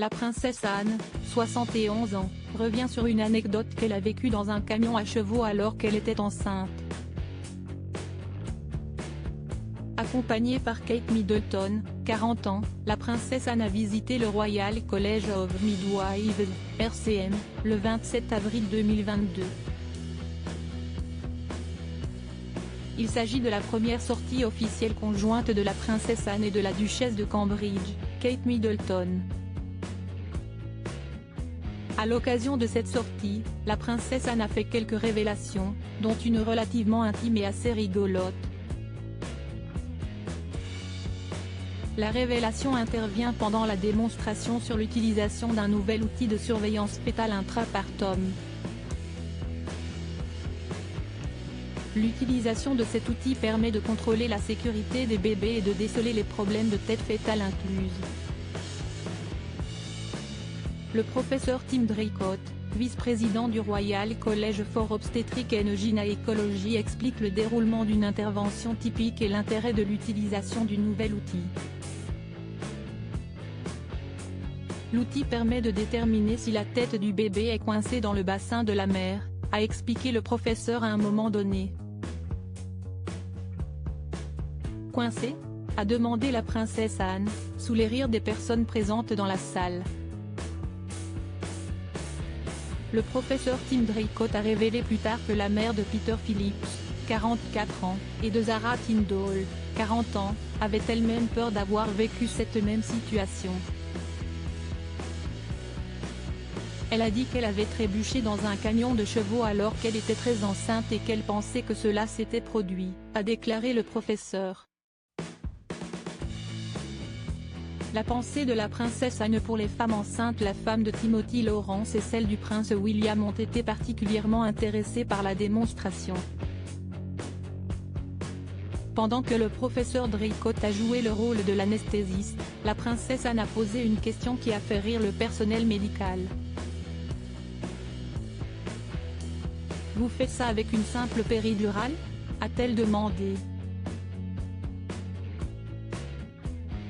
La princesse Anne, 71 ans, revient sur une anecdote qu'elle a vécue dans un camion à chevaux alors qu'elle était enceinte. Accompagnée par Kate Middleton, 40 ans, la princesse Anne a visité le Royal College of Midwives, RCM, le 27 avril 2022. Il s'agit de la première sortie officielle conjointe de la princesse Anne et de la duchesse de Cambridge, Kate Middleton. À l'occasion de cette sortie, la princesse Anne a fait quelques révélations, dont une relativement intime et assez rigolote. La révélation intervient pendant la démonstration sur l'utilisation d'un nouvel outil de surveillance fœtale intrapartum. L'utilisation de cet outil permet de contrôler la sécurité des bébés et de déceler les problèmes de tête fœtale incluse. Le professeur Tim Draycott, vice-président du Royal College for Obstetric and Gynecology, explique le déroulement d'une intervention typique et l'intérêt de l'utilisation du nouvel outil. L'outil permet de déterminer si la tête du bébé est coincée dans le bassin de la mère, a expliqué le professeur à un moment donné. Coincée ? A demandé la princesse Anne, sous les rires des personnes présentes dans la salle. Le professeur Tim Draycott a révélé plus tard que la mère de Peter Phillips, 44 ans, et de Zara Tindall, 40 ans, avait elle-même peur d'avoir vécu cette même situation. Elle a dit qu'elle avait trébuché dans un camion de chevaux alors qu'elle était très enceinte et qu'elle pensait que cela s'était produit, a déclaré le professeur. La pensée de la princesse Anne pour les femmes enceintes. La femme de Timothy Lawrence et celle du prince William ont été particulièrement intéressées par la démonstration. Pendant que le professeur Draycott a joué le rôle de l'anesthésiste, la princesse Anne a posé une question qui a fait rire le personnel médical. « Vous faites ça avec une simple péridurale ?» a-t-elle demandé.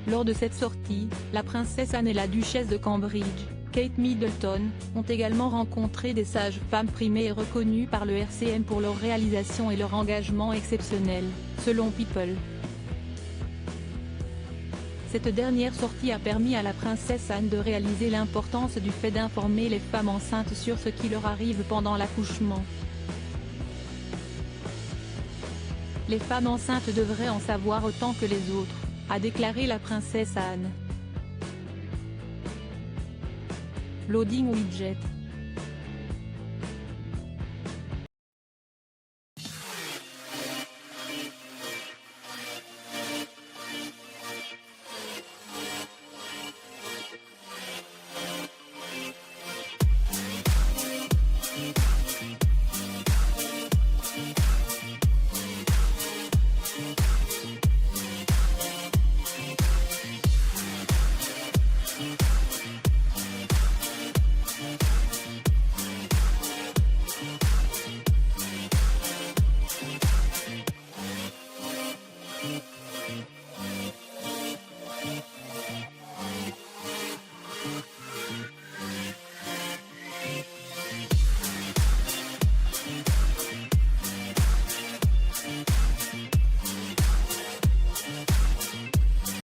Lors de cette sortie, la princesse Anne et la duchesse de Cambridge, Kate Middleton, ont également rencontré des sages-femmes primées et reconnues par le RCM pour leur réalisation et leur engagement exceptionnel, selon People. Cette dernière sortie a permis à la princesse Anne de réaliser l'importance du fait d'informer les femmes enceintes sur ce qui leur arrive pendant l'accouchement. Les femmes enceintes devraient en savoir autant que les autres, a déclaré la princesse Anne. Loading widget.